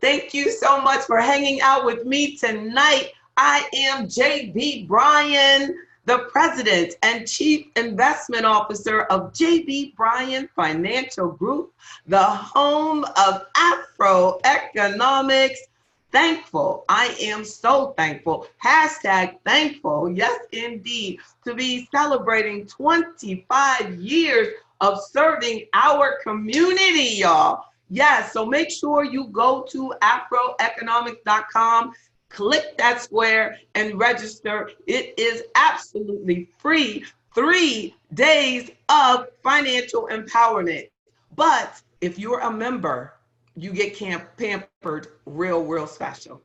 Thank you so much for hanging out with me tonight. I am JB Bryan, the President and Chief Investment Officer of JB Bryan Financial Group, the home of AfroEconomics. Thankful. I am so thankful. Hashtag thankful. Yes, indeed. To be celebrating 25 years of serving our community, y'all. Yes, so make sure you go to afroeconomics.com, click that square, and register. It is absolutely free. 3 days of financial empowerment. But if you're a member, you get pampered real special.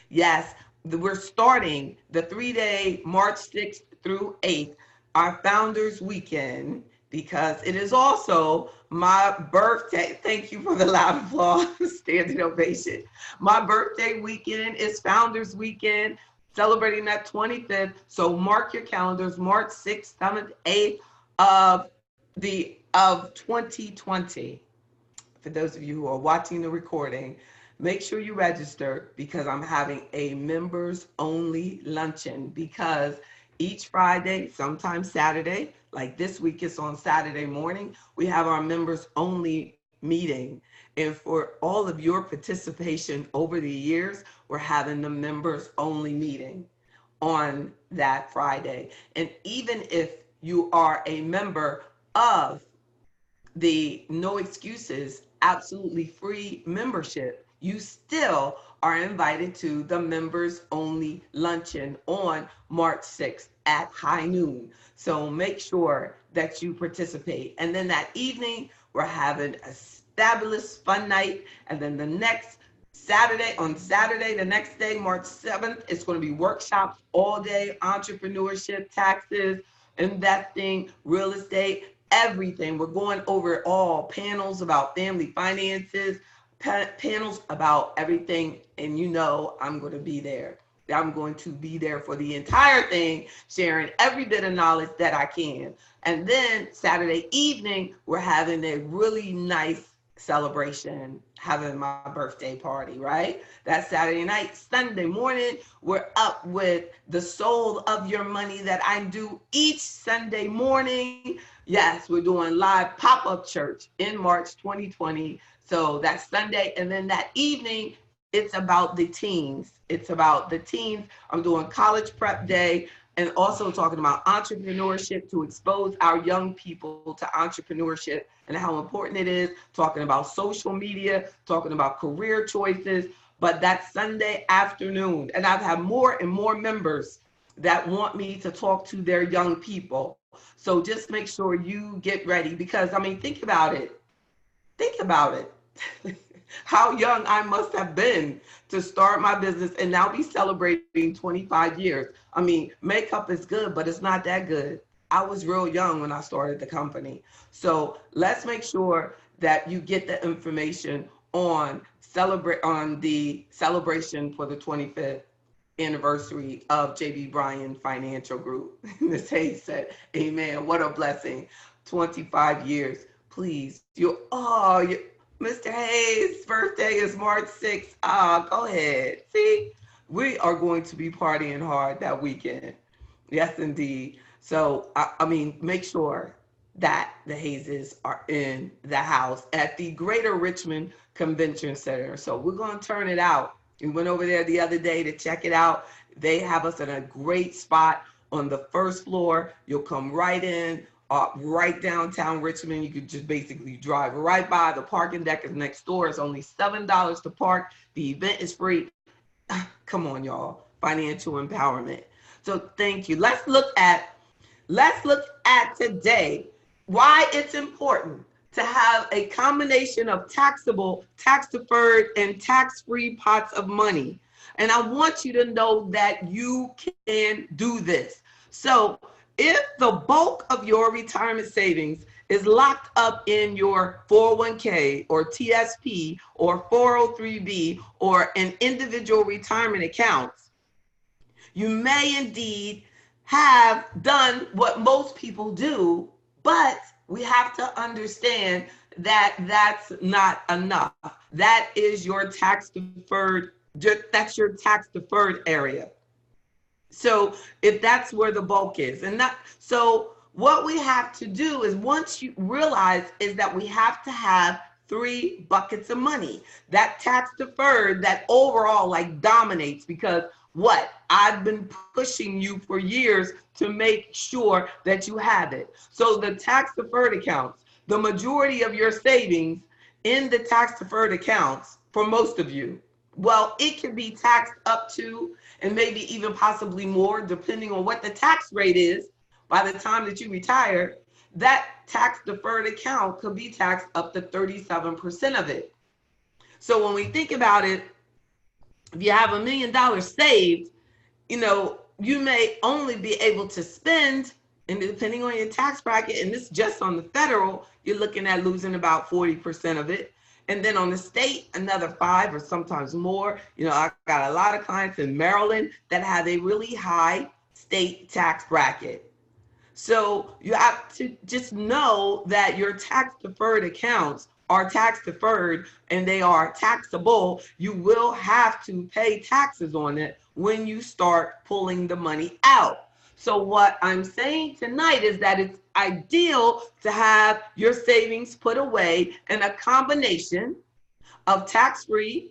Yes, we're starting the 3 day March 6th through 8th, our Founders Weekend, because it is also my birthday. Thank you for the loud applause, standing ovation. My birthday weekend is Founders Weekend, celebrating that 25th. So mark your calendars, March 6th, 7th, 8th of 2020. For those of you who are watching the recording, make sure you register because I'm having a members only luncheon, because each Friday, sometimes Saturday, like this week it's on Saturday morning, we have our members only meeting. And for all of your participation over the years, we're having the members only meeting on that Friday. And even if you are a member of the No Excuses, absolutely free membership, you still are invited to the members only luncheon on March 6th at high noon. So make sure that you participate. And then that evening, we're having a fabulous fun night. And then the next Saturday, the next day, March 7th, it's going to be workshops all day, entrepreneurship, taxes, investing, real estate, everything. We're going over it all. Panels about family finances, panels about everything. And you know, I'm going to be there. I'm going to be there for the entire thing, sharing every bit of knowledge that I can. And then Saturday evening, we're having a really nice celebration, having my birthday party, right? That's Saturday night. Sunday morning, we're up with the Soul of Your Money that I do each Sunday morning. Yes, we're doing live pop-up church in March 2020. So that's Sunday. And then that evening, it's about the teens. It's about the teens. I'm doing college prep day and also talking about entrepreneurship to expose our young people to entrepreneurship and how important it is, talking about social media, talking about career choices. But that's Sunday afternoon. And I've had more and more members that want me to talk to their young people. So just make sure you get ready, because I mean, think about it. Think about it. How young I must have been to start my business and now be celebrating 25 years. I mean, makeup is good, but it's not that good. I was real young when I started the company. So let's make sure that you get the information on the celebration for the 25th anniversary of JB Bryan Financial Group. Ms. Hayes said, amen. What a blessing. 25 years. Please, Mr. Hayes' birthday is March 6th. Go ahead. See, we are going to be partying hard that weekend. Yes, indeed. So, I mean, make sure that the Hayeses are in the house at the Greater Richmond Convention Center. So we're going to turn it out. We went over there the other day to check it out. They have us in a great spot on the first floor. You'll come right in, right downtown Richmond. You could just basically drive right by. The parking deck is next door. It's only $7 to park. The event is free. Come on, y'all. Financial empowerment. So thank you. Let's look at today why it's important to have a combination of taxable, tax-deferred, and tax-free pots of money. And I want you to know that you can do this. So if the bulk of your retirement savings is locked up in your 401k or TSP or 403b or an individual retirement account, you may indeed have done what most people do, but we have to understand that's not enough. That is your tax deferred, that's your tax deferred area. So if that's where the bulk is, and not so, what we have to do is, once you realize, is that we have to have three buckets of money. That tax deferred, that overall like dominates, because what I've been pushing you for years to make sure that you have it. So the tax deferred accounts, the majority of your savings in the tax deferred accounts for most of you, well, it can be taxed up to, and maybe even possibly more, depending on what the tax rate is by the time that you retire. That tax deferred account could be taxed up to 37% of it. So when we think about it, if you have $1 million saved, you may only be able to spend, and depending on your tax bracket, and this just on the federal, you're looking at losing about 40% of it. And then on the state, another 5 or sometimes more. I got a lot of clients in Maryland that have a really high state tax bracket. So you have to just know that your tax deferred accounts are tax deferred and they are taxable. You will have to pay taxes on it when you start pulling the money out. So what I'm saying tonight is that it's ideal to have your savings put away in a combination of tax-free,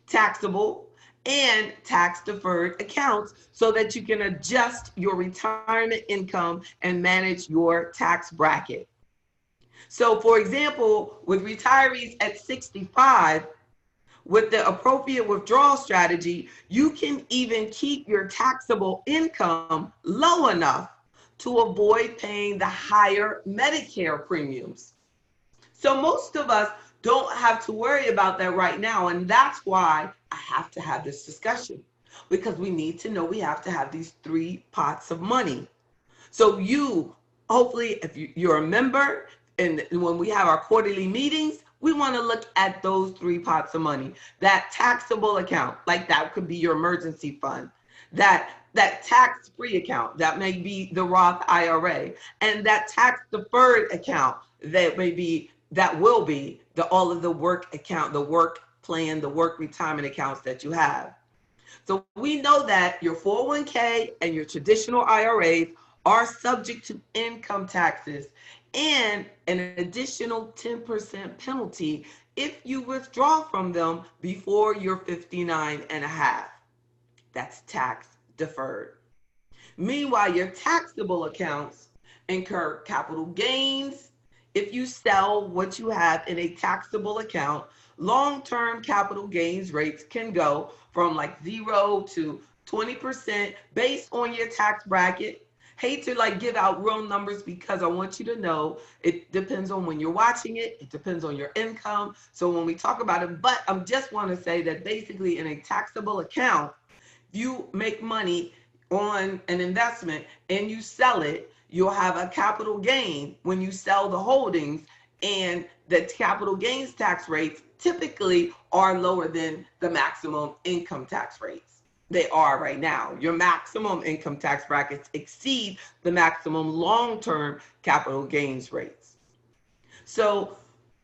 taxable, and tax-deferred accounts, so that you can adjust your retirement income and manage your tax bracket. So for example, with retirees at 65, with the appropriate withdrawal strategy, you can even keep your taxable income low enough to avoid paying the higher Medicare premiums. So most of us don't have to worry about that right now. And that's why I have to have this discussion, because we need to know we have to have these three pots of money. So you, hopefully, if you're a member, and when we have our quarterly meetings, we want to look at those three pots of money. That taxable account, like that could be your emergency fund. That tax-free account, that may be the Roth IRA. And that tax-deferred account, that will be all of the work account, the work plan, the work retirement accounts that you have. So we know that your 401k and your traditional IRAs are subject to income taxes and an additional 10% penalty if you withdraw from them before you're 59 and a half. That's tax deferred. Meanwhile, your taxable accounts incur capital gains. If you sell what you have in a taxable account, long-term capital gains rates can go from like 0 to 20% based on your tax bracket. Hate to give out real numbers, because I want you to know it depends on when you're watching it. It depends on your income. So when we talk about it, but I just want to say that basically in a taxable account, if you make money on an investment and you sell it, you'll have a capital gain when you sell the holdings, and the capital gains tax rates typically are lower than the maximum income tax rates. They are right now. Your maximum income tax brackets exceed the maximum long-term capital gains rates. So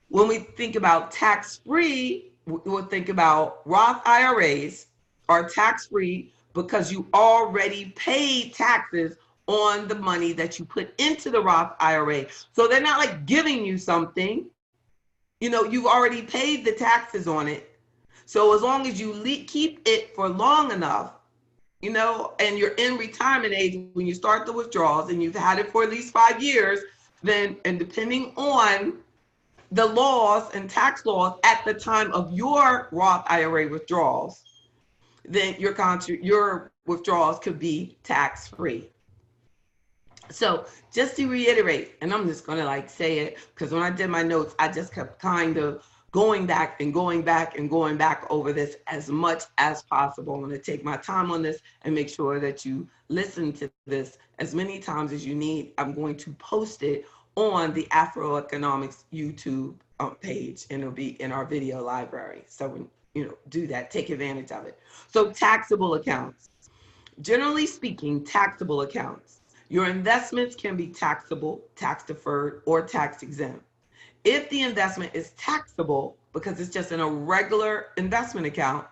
when we think about tax-free, we'll think about Roth IRAs are tax-free because you already paid taxes on the money that you put into the Roth IRA. So they're not like giving you something. You've already paid the taxes on it. So as long as you keep it for long enough, and you're in retirement age when you start the withdrawals, and you've had it for at least 5 years, then, and depending on the laws and tax laws at the time of your Roth IRA withdrawals, then your withdrawals could be tax-free. So just to reiterate, and I'm just going to say it, because when I did my notes, I just kept kind of going back and going back and going back over this as much as possible. I'm going to take my time on this and make sure that you listen to this as many times as you need. I'm going to post it on the AfroEconomics YouTube page, and it'll be in our video library. So, do that, take advantage of it. So taxable accounts. Generally speaking, taxable accounts. Your investments can be taxable, tax deferred, or tax exempt. If the investment is taxable, because it's just in a regular investment account,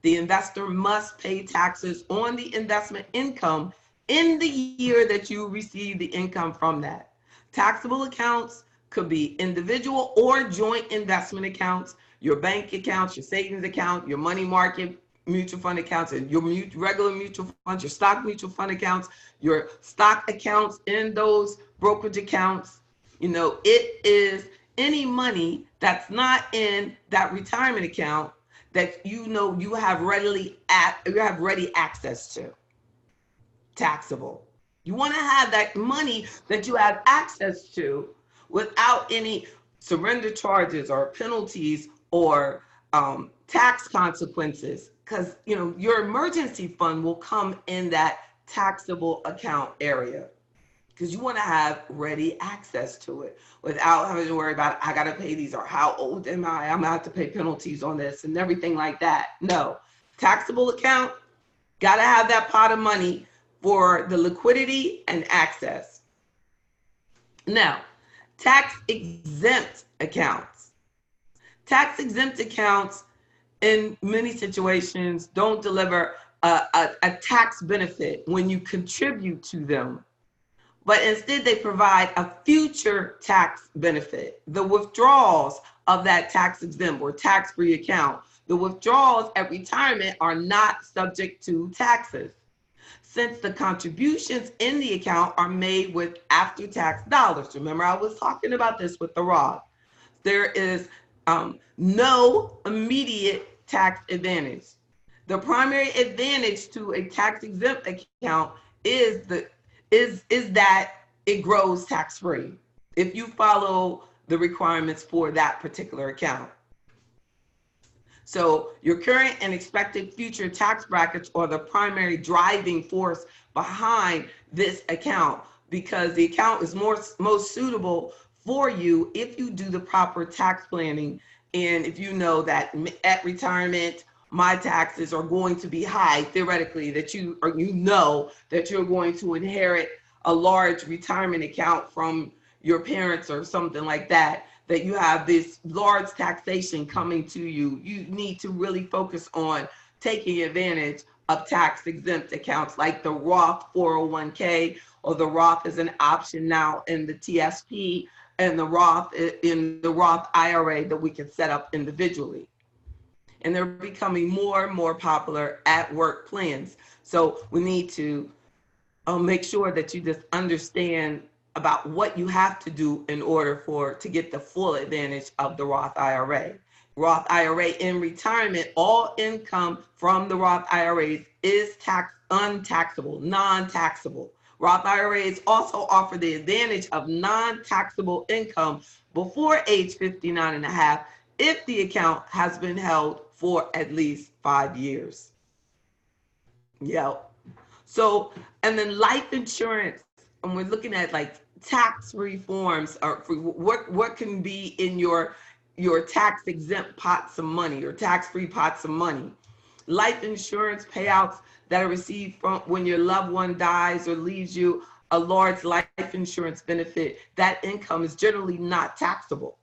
the investor must pay taxes on the investment income in the year that you receive the income from that. Taxable accounts could be individual or joint investment accounts, your bank accounts, your savings account, your money market mutual fund accounts, and your regular mutual funds, your stock mutual fund accounts, your stock accounts in those brokerage accounts. It is any money that's not in that retirement account that you have ready access to. Taxable. You want to have that money that you have access to without any surrender charges or penalties or tax consequences, because your emergency fund will come in that taxable account area, because you want to have ready access to it without having to worry about, I got to pay these, or how old am I? I'm going to have to pay penalties on this and everything like that. No. Taxable account, got to have that pot of money for the liquidity and access. Now, tax-exempt accounts. Tax-exempt accounts in many situations don't deliver a tax benefit when you contribute to them, but instead they provide a future tax benefit. The withdrawals of that tax-exempt or tax-free account, the withdrawals at retirement are not subject to taxes, since the contributions in the account are made with after-tax dollars. Remember, I was talking about this with the Roth. There is no immediate tax advantage. The primary advantage to a tax-exempt account is that it grows tax-free if you follow the requirements for that particular account. So your current and expected future tax brackets are the primary driving force behind this account, because the account is most suitable for you if you do the proper tax planning, and if you know that at retirement my taxes are going to be high, theoretically, that that you're going to inherit a large retirement account from your parents or something like that, that you have this large taxation coming to you. You need to really focus on taking advantage of tax-exempt accounts like the Roth 401k, or the Roth is an option now in the TSP, and the Roth in the Roth IRA that we can set up individually. And they're becoming more and more popular at work plans. So we need to make sure that you just understand about what you have to do in order to get the full advantage of the Roth IRA. Roth IRA in retirement, all income from the Roth IRAs is untaxable, non-taxable. Roth IRAs also offer the advantage of non-taxable income before age 59 and a half if the account has been held for at least 5 years. Yep. So, and then life insurance, and we're looking at like tax reforms, or what can be in your tax exempt pots of money or tax-free pots of money. Life insurance payouts that are received from when your loved one dies or leaves you a large life insurance benefit, that income is generally not taxable.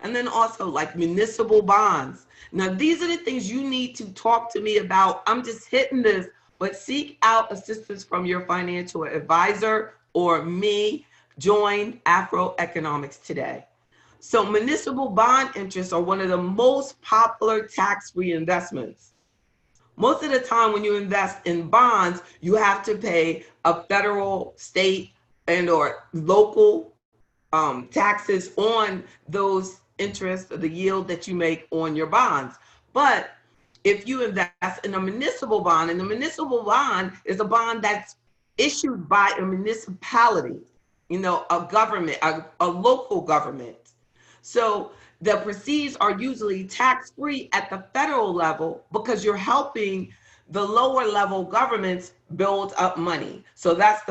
And then also like municipal bonds. Now, these are the things you need to talk to me about. I'm just hitting this, but seek out assistance from your financial advisor or me. Join AfroEconomics today. So municipal bond interests are one of the most popular tax-free investments. Most of the time when you invest in bonds, you have to pay a federal, state, and or local taxes on those interest, or the yield that you make on your bonds. But if you invest in a municipal bond, and the municipal bond is a bond that's issued by a municipality, a government, a local government. So the proceeds are usually tax-free at the federal level, because you're helping the lower level governments build up money. So that's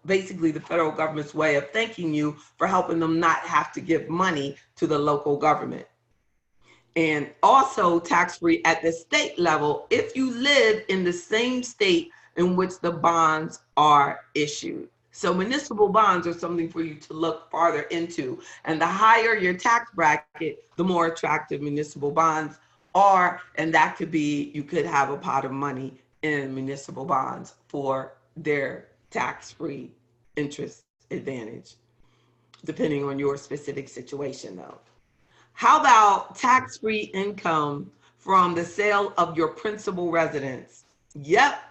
basically the federal government's way of thanking you for helping them not have to give money to the local government. And also tax-free at the state level if you live in the same state in which the bonds are issued. So municipal bonds are something for you to look farther into. And the higher your tax bracket, the more attractive municipal bonds are. And that could be, you could have a pot of money in municipal bonds for their tax-free interest advantage, depending on your specific situation though. How about tax-free income from the sale of your principal residence? Yep.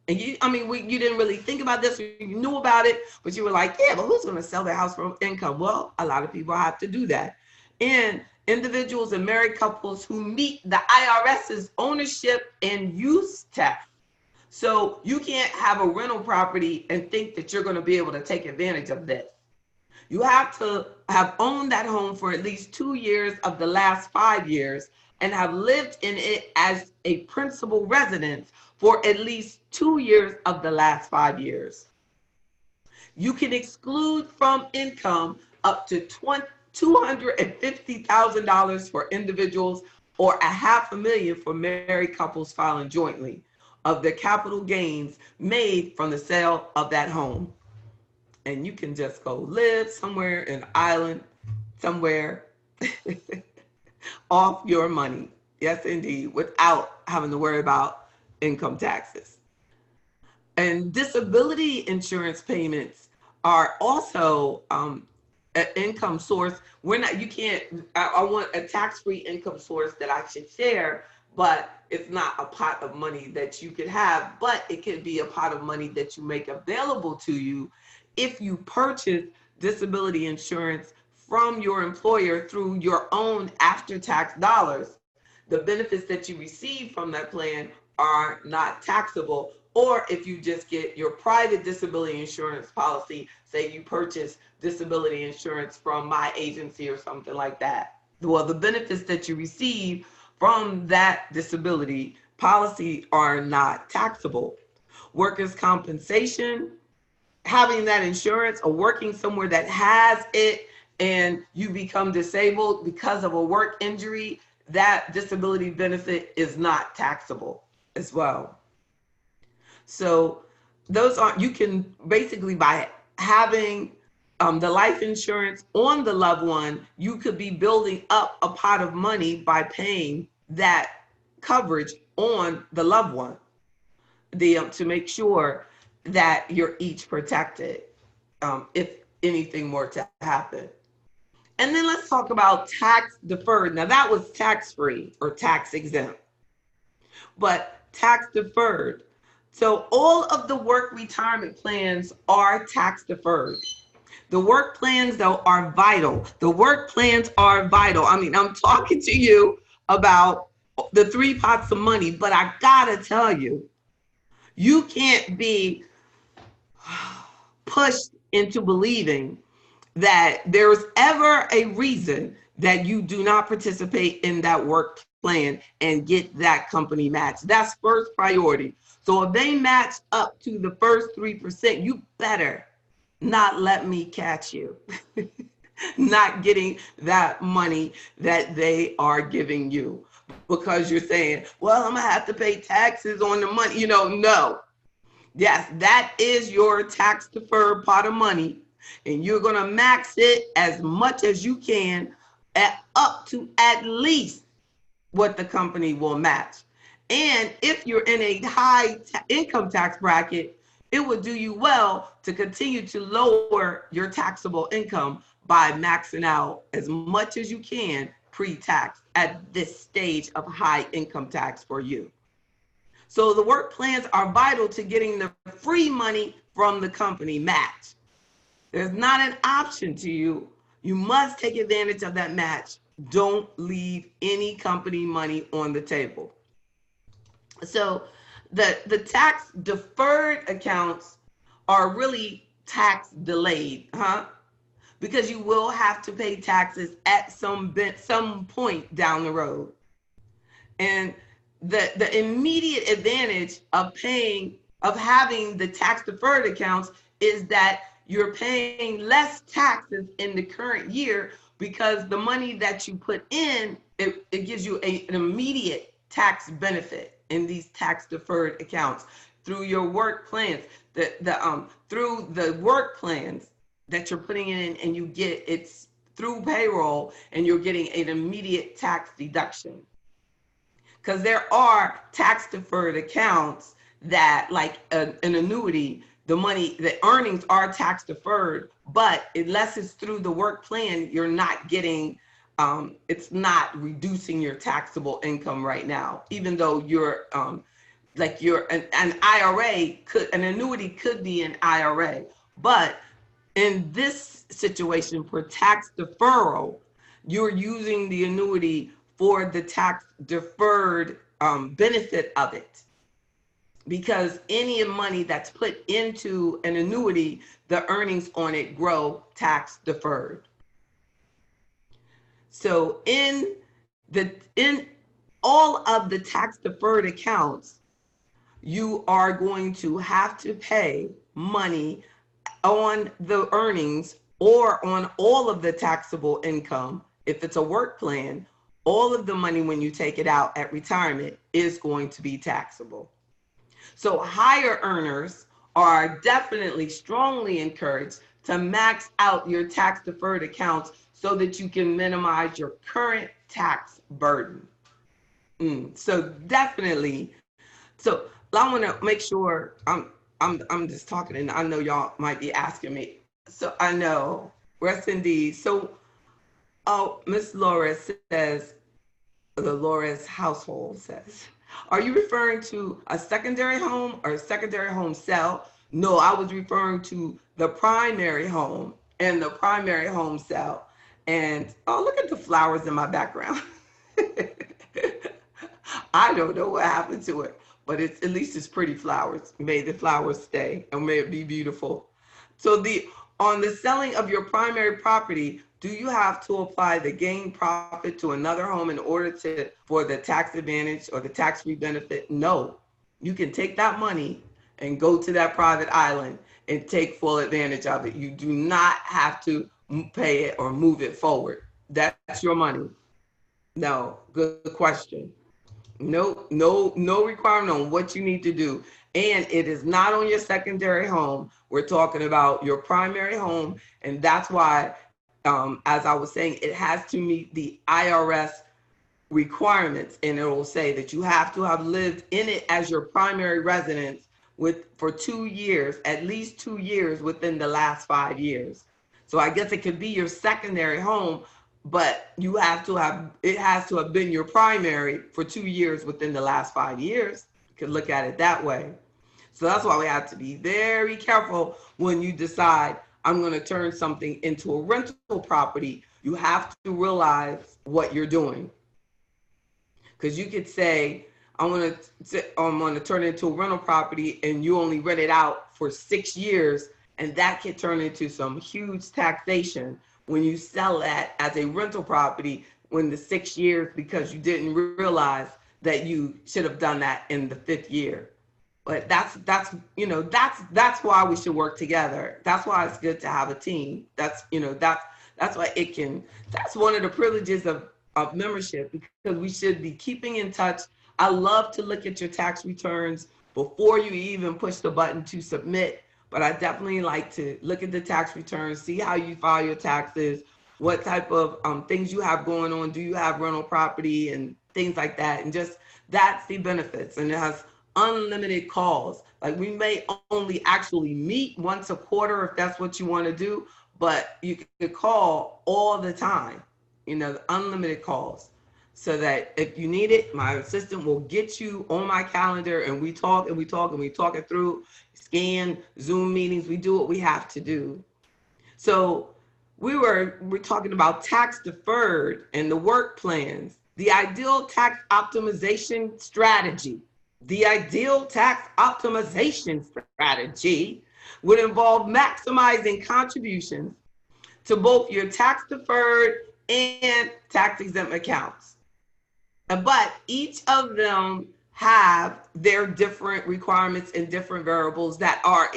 And you didn't really think about this, you knew about it, but you were like, yeah, but who's going to sell their house for income? Well, a lot of people have to do that. And individuals and married couples who meet the IRS's ownership and use test. So you can't have a rental property and think that you're going to be able to take advantage of this. You have to have owned that home for at least 2 years of the last 5 years and have lived in it as a principal residence for at least 2 years of the last 5 years. You can exclude from income up to $250,000 for individuals or $500,000 for married couples filing jointly of the capital gains made from the sale of that home. And you can just go live somewhere in an island, somewhere off your money. Yes, indeed, without having to worry about income taxes. And disability insurance payments are also an income source. I want a tax-free income source that I should share, but it's not a pot of money that you could have, but it could be a pot of money that you make available to you if you purchase disability insurance from your employer through your own after-tax dollars. The benefits that you receive from that plan are not taxable. Or if you just get your private disability insurance policy, say you purchase disability insurance from my agency or something like that. Well, the benefits that you receive from that disability policy are not taxable. Workers' compensation, having that insurance or working somewhere that has it and you become disabled because of a work injury, that disability benefit is not taxable as well. So those are, you can basically, by having the life insurance on the loved one, you could be building up a pot of money by paying that coverage on the loved one, to make sure that you're each protected if anything were to happen. And then let's talk about tax deferred. Now that was tax free or tax exempt, but tax deferred. So all of the work retirement plans are tax deferred. The work plans though are vital. The work plans are vital. I mean, I'm talking to you about the 3 pots of money, but I gotta tell you, you can't be pushed into believing that there's ever a reason that you do not participate in that work plan and get that company match. That's first priority. So if they match up to the first 3%, you better not let me catch you not getting that money that they are giving you, because you're saying, well, I'm gonna have to pay taxes on the money. No. Yes, that is your tax deferred pot of money, and you're going to max it as much as you can at up to at least what the company will match. And if you're in a high income tax bracket, it would do you well to continue to lower your taxable income by maxing out as much as you can pre-tax at this stage of high income tax for you. So the work plans are vital to getting the free money from the company match. There's not an option to you. You must take advantage of that match. Don't leave any company money on the table. So the tax deferred accounts are really tax delayed, because you will have to pay taxes at some point down the road. And the immediate advantage of having the tax deferred accounts is that you're paying less taxes in the current year, because the money that you put in, it gives you an immediate tax benefit in these tax deferred accounts through your work plans, through the work plans that you're putting in, and you get it's through payroll, and you're getting an immediate tax deduction. Because there are tax deferred accounts that, like an annuity, the earnings are tax deferred, but unless it's through the work plan, you're not getting, it's not reducing your taxable income right now, even though you're, like an IRA an annuity could be an IRA. But in this situation, for tax deferral, you're using the annuity for the tax deferred benefit of it. Because any money that's put into an annuity, the earnings on it grow tax deferred. So in all of the tax deferred accounts, you are going to have to pay money on the earnings or on all of the taxable income. If it's a work plan, all of the money when you take it out at retirement is going to be taxable. So higher earners are definitely strongly encouraged to max out your tax deferred accounts so that you can minimize your current tax burden. So definitely. So I want to make sure I'm just talking, and I know y'all might be asking me. So I know, rest indeed. So, Miss Laura says, the Laura's household says, are you referring to a secondary home or a secondary home sale? No, I was referring to the primary home and the primary home sale. And oh, look at the flowers in my background. I don't know what happened to it, but it's at least it's pretty flowers. May the flowers stay, and may it be beautiful. So on the selling of your primary property, do you have to apply the gain profit to another home in order for the tax advantage or the tax-free benefit? No, you can take that money and go to that private island and take full advantage of it. You do not have to pay it or move it forward. That's your money. No, good question. No requirement on what you need to do. And it is not on your secondary home. We're talking about your primary home. And that's why, as I was saying, it has to meet the IRS requirements. And it will say that you have to have lived in it as your primary residence for 2 years, at least 2 years within the last 5 years. So I guess it could be your secondary home, but it has to have been your primary for 2 years within the last 5 years. You can look at it that way. So that's why we have to be very careful when you decide, I'm going to turn something into a rental property. You have to realize what you're doing. Because you could say, I'm going to turn it into a rental property, and you only rent it out for 6 years, and that could turn into some huge taxation when you sell that as a rental property when the 6 years, because you didn't realize that you should have done that in the 5th year. But that's why we should work together. That's why it's good to have a team. That's why that's one of the privileges of membership, because we should be keeping in touch. I love to look at your tax returns before you even push the button to submit. But I definitely like to look at the tax returns, see how you file your taxes, what type of things you have going on. Do you have rental property and things like that? And just that's the benefits. And it has unlimited calls. Like, we may only actually meet once a quarter if that's what you want to do, but you can call all the time, unlimited calls. So that if you need it, my assistant will get you on my calendar, and we talk and we talk and we talk it through, scan, Zoom meetings, we do what we have to do. So we're talking about tax deferred and the work plans. The ideal tax optimization strategy. The ideal tax optimization strategy would involve maximizing contributions to both your tax deferred and tax exempt accounts. But each of them have their different requirements and different variables that are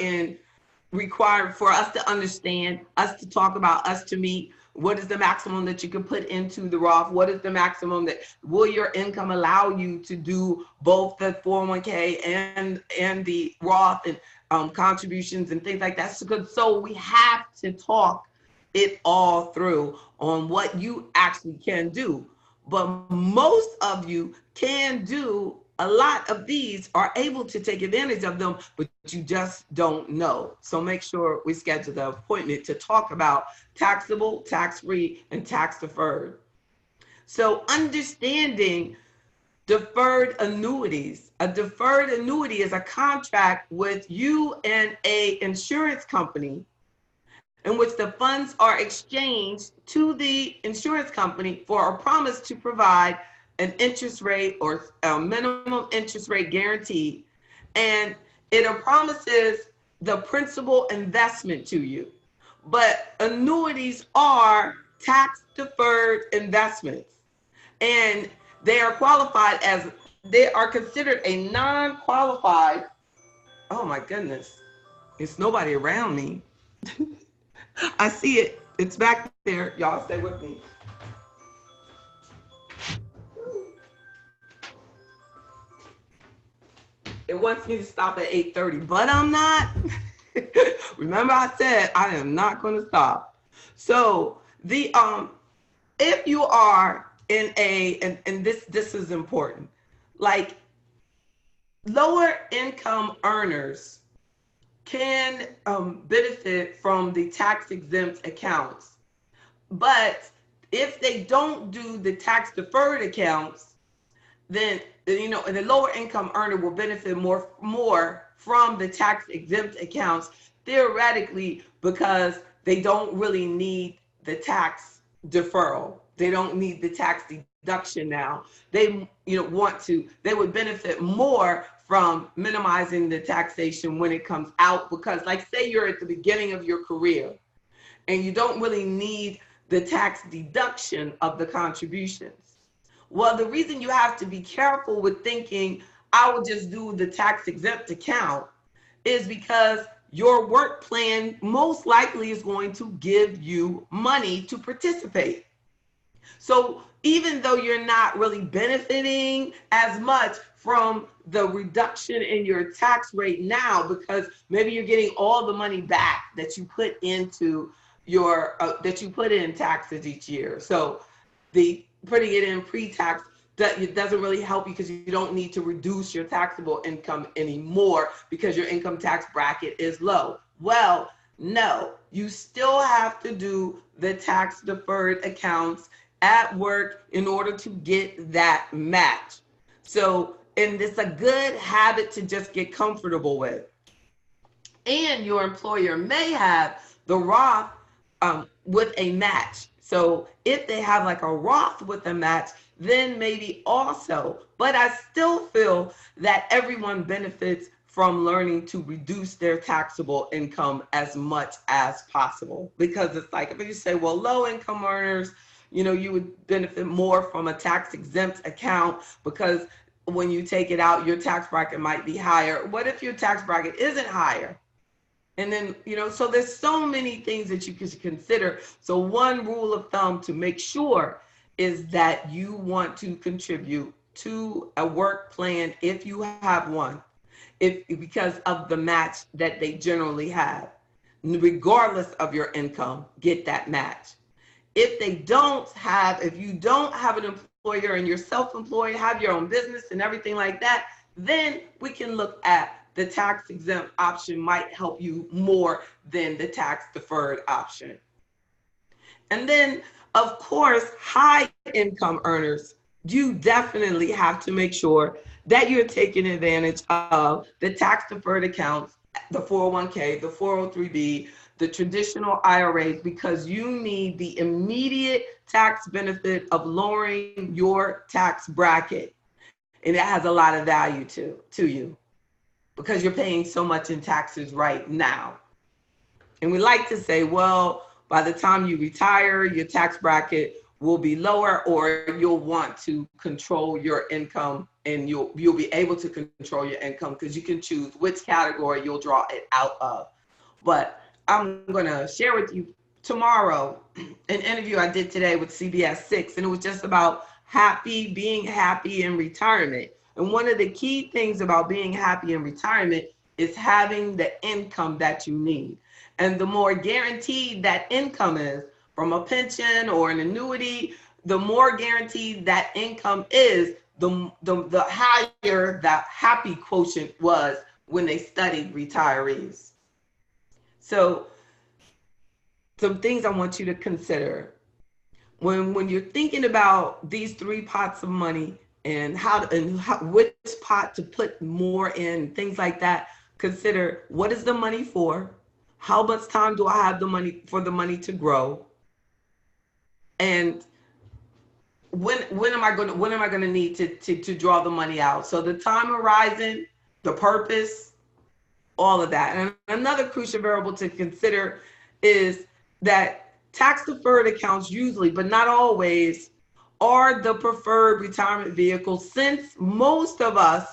required for us to understand, us to talk about, us to meet. What is the maximum that you can put into the Roth? What is the maximum that will your income allow you to do both the 401k and the Roth and contributions and things like that? So we have to talk it all through on what you actually can do. But most of you can do a lot of these, are able to take advantage of them, but you just don't know. So make sure we schedule the appointment to talk about taxable, tax-free, and tax-deferred. So understanding deferred annuities. A deferred annuity is a contract with you and a insurance company in which the funds are exchanged to the insurance company for a promise to provide an interest rate or a minimum interest rate guarantee, and it promises the principal investment to you. But annuities are tax deferred investments, and they are qualified as, they are considered a non-qualified, oh my goodness, it's nobody around me. I see it. It's back there. Y'all stay with me. It wants me to stop at 8:30, but I'm not. Remember I said I am not going to stop. So the if you are in a, and this is important, like lower income earners can benefit from the tax exempt accounts. But if they don't do the tax deferred accounts, then, you know, and the lower income earner will benefit more from the tax exempt accounts, theoretically, because they don't really need the tax deferral. They don't need the tax deduction now. They, you know, they would benefit more from minimizing the taxation when it comes out, because like say you're at the beginning of your career and you don't really need the tax deduction of the contributions. Well, the reason you have to be careful with thinking, I will just do the tax exempt account, is because your work plan most likely is going to give you money to participate. So even though you're not really benefiting as much from the reduction in your tax rate now, because maybe you're getting all the money back that you put into your, that you put in taxes each year. So the putting it in pre-tax, that it doesn't really help you because you don't need to reduce your taxable income anymore because your income tax bracket is low. Well, no, you still have to do the tax deferred accounts at work in order to get that match. So, and it's a good habit to just get comfortable with. And your employer may have the Roth with a match. So if they have like a Roth with a match, then maybe also. But I still feel that everyone benefits from learning to reduce their taxable income as much as possible. Because it's like, if you say, well, low income earners, you know, you would benefit more from a tax exempt account because when you take it out, your tax bracket might be higher. What if your tax bracket isn't higher? And then, you know, so there's so many things that you can consider. So one rule of thumb to make sure is that you want to contribute to a work plan if you have one, because of the match that they generally have. Regardless of your income, get that match. If they don't have, if you don't have an employer and you're self-employed, have your own business and everything like that, then we can look at the tax exempt option might help you more than the tax deferred option. And then, of course, high income earners, you definitely have to make sure that you're taking advantage of the tax deferred accounts, the 401k, the 403b, the traditional IRAs, because you need the immediate tax benefit of lowering your tax bracket. And it has a lot of value to you, because you're paying so much in taxes right now. And we like to say, well, by the time you retire, your tax bracket will be lower, or you'll want to control your income, and you'll be able to control your income because you can choose which category you'll draw it out of. But I'm going to share with you tomorrow, an interview I did today with CBS 6, and it was just about being happy in retirement. And one of the key things about being happy in retirement is having the income that you need. And the more guaranteed that income is from a pension or an annuity, the more guaranteed that income is, the higher that happy quotient was when they studied retirees. So some things I want you to consider when you're thinking about these three pots of money and which pot to put more in, things like that. Consider, what is the money for? How much time do I have the money to grow? And when am I going to need to draw the money out? So the time horizon, the purpose, all of that. And another crucial variable to consider is that tax deferred accounts usually, but not always, are the preferred retirement vehicle, since most of us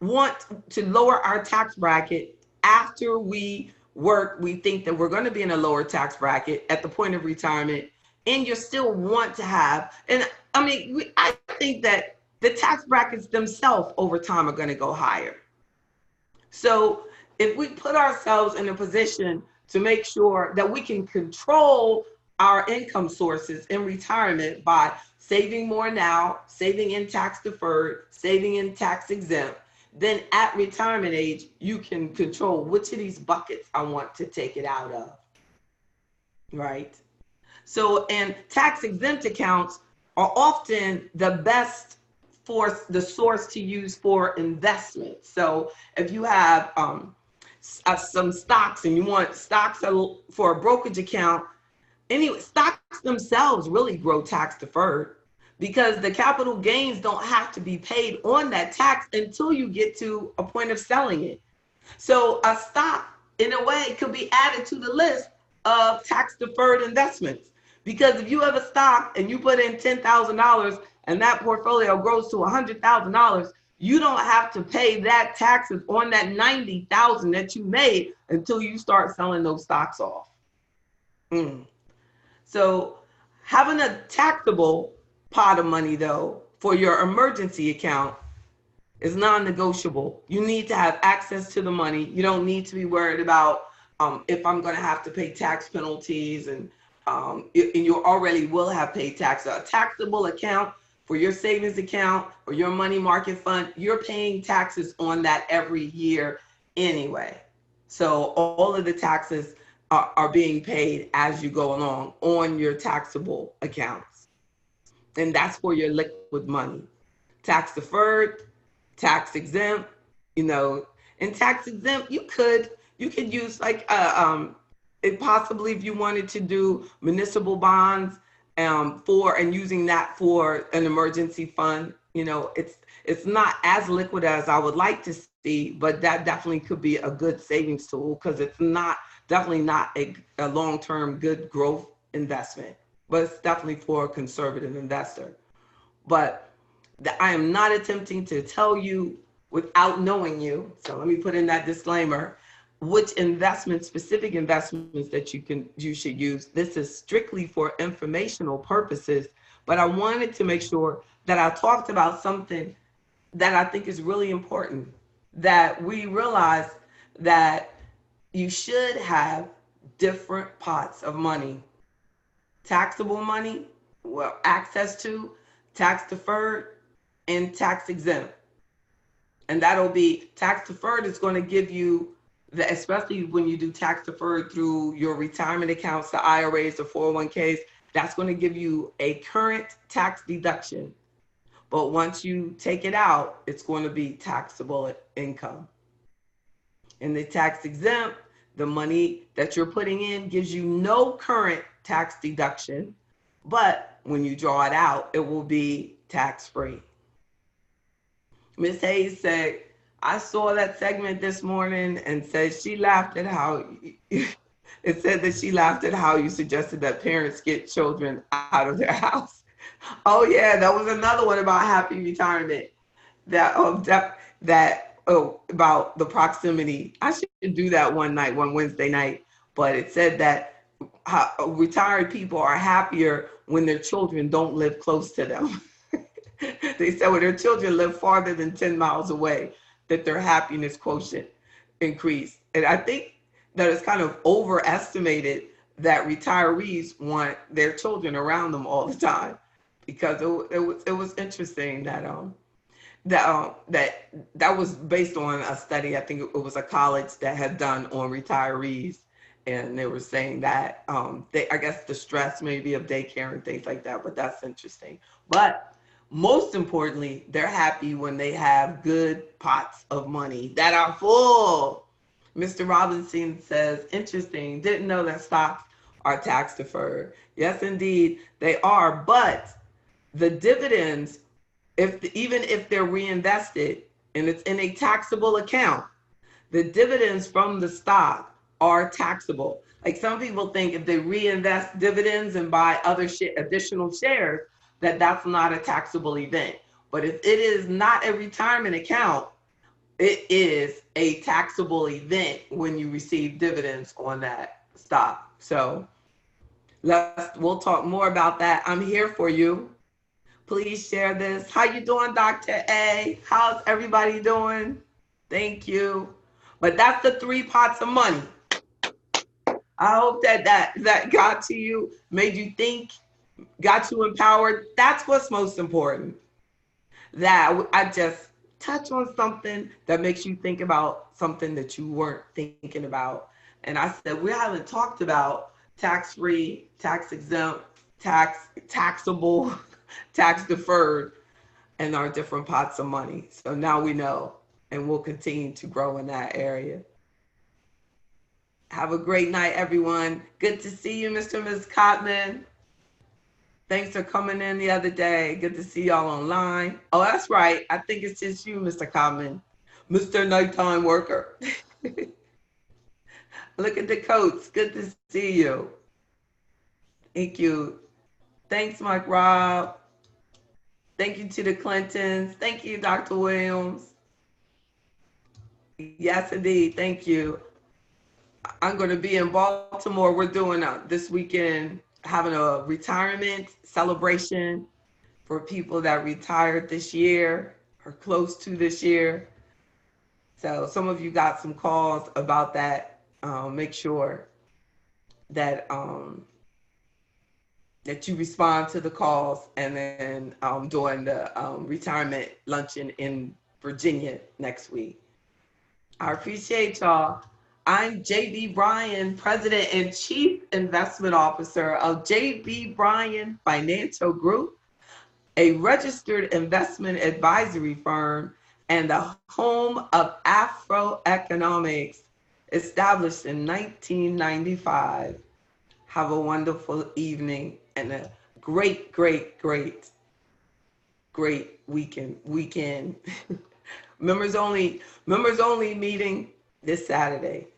want to lower our tax bracket after we work. We think that we're going to be in a lower tax bracket at the point of retirement, and you still want to have, and I mean, I think that the tax brackets themselves over time are going to go higher. So if we put ourselves in a position to make sure that we can control our income sources in retirement by saving more now, saving in tax deferred, saving in tax exempt, then at retirement age, you can control which of these buckets I want to take it out of, right? So, and tax exempt accounts are often the best for the source to use for investment. So if you have some stocks and you want stocks for a brokerage account, anyway, stocks themselves really grow tax deferred because the capital gains don't have to be paid on that tax until you get to a point of selling it. So a stock, in a way, could be added to the list of tax deferred investments. Because if you have a stock and you put in $10,000 and that portfolio grows to $100,000, you don't have to pay that taxes on that $90,000 that you made until you start selling those stocks off. So having a taxable pot of money, though, for your emergency account is non-negotiable. You need to have access to the money. You don't need to be worried about if I'm going to have to pay tax penalties, and you already will have paid tax. A taxable account for your savings account or your money market fund, you're paying taxes on that every year anyway. So all of the taxes are being paid as you go along on your taxable accounts. And that's for your liquid money. Tax deferred, tax exempt, and tax exempt, you could use like possibly if you wanted to do municipal bonds and using that for an emergency fund. It's not as liquid as I would like to see, but that definitely could be a good savings tool because it's definitely not a long-term good growth investment, but it's definitely for a conservative investor. But I am not attempting to tell you without knowing you. So let me put in that disclaimer, which specific investments that you should use. This is strictly for informational purposes, but I wanted to make sure that I talked about something that I think is really important, that we realize that you should have different pots of money. Taxable money, well, access to, tax deferred, and tax exempt. And that'll be tax deferred is going to give you, especially when you do tax deferred through your retirement accounts, the IRAs, the 401ks, that's going to give you a current tax deduction. But once you take it out, it's going to be taxable income. And the tax exempt, the money that you're putting in gives you no current tax deduction, but when you draw it out, it will be tax-free. Ms. Hayes said, I saw that segment this morning and said she laughed at how it said that she laughed at how you suggested that parents get children out of their house. Oh yeah, that was another one about happy retirement. About the proximity. I should do that one Wednesday night, but it said that retired people are happier when their children don't live close to them. They said when their children live farther than 10 miles away, that their happiness quotient increased. And I think that it's kind of overestimated that retirees want their children around them all the time, because it was interesting that that was based on a study. I think it was a college that had done on retirees, and they were saying that I guess the stress maybe of daycare and things like that. But that's interesting. But most importantly, they're happy when they have good pots of money that are full. Mr. Robinson says, interesting. Didn't know that stocks are tax deferred. Yes, indeed, they are. But the dividends, even if they're reinvested and it's in a taxable account, the dividends from the stock are taxable. Like some people think if they reinvest dividends and buy other additional shares, that that's not a taxable event. But if it is not a retirement account, it is a taxable event when you receive dividends on that stock. So we'll talk more about that. I'm here for you. Please share this. How you doing, Dr. A? How's everybody doing? Thank you. But that's the 3 pots of money. I hope that got to you, made you think, got you empowered. That's what's most important. That I just touch on something that makes you think about something that you weren't thinking about. And I said, we haven't talked about tax-free, tax-exempt, taxable, tax-deferred, and our different pots of money. So now we know, and we'll continue to grow in that area. Have a great night, everyone. Good to see you, Mr. and Ms. Cotman. Thanks for coming in the other day. Good to see y'all online. Oh, that's right. I think it's just you, Mr. Cotman, Mr. Nighttime Worker. Look at the coats. Good to see you. Thank you. Thanks, Mike Rob. Thank you to the Clintons. Thank you, Dr. Williams. Yes, indeed. Thank you. I'm going to be in Baltimore. We're doing this weekend, having a retirement celebration for people that retired this year or close to this year. So some of you got some calls about that. Make sure that that you respond to the calls, and then doing the retirement luncheon in Virginia next week. I appreciate y'all. I'm J.B. Bryan, President and Chief Investment Officer of J.B. Bryan Financial Group, a registered investment advisory firm and the home of AfroEconomics, established in 1995. Have a wonderful evening and a great, great, great, great weekend. Members only meeting this Saturday.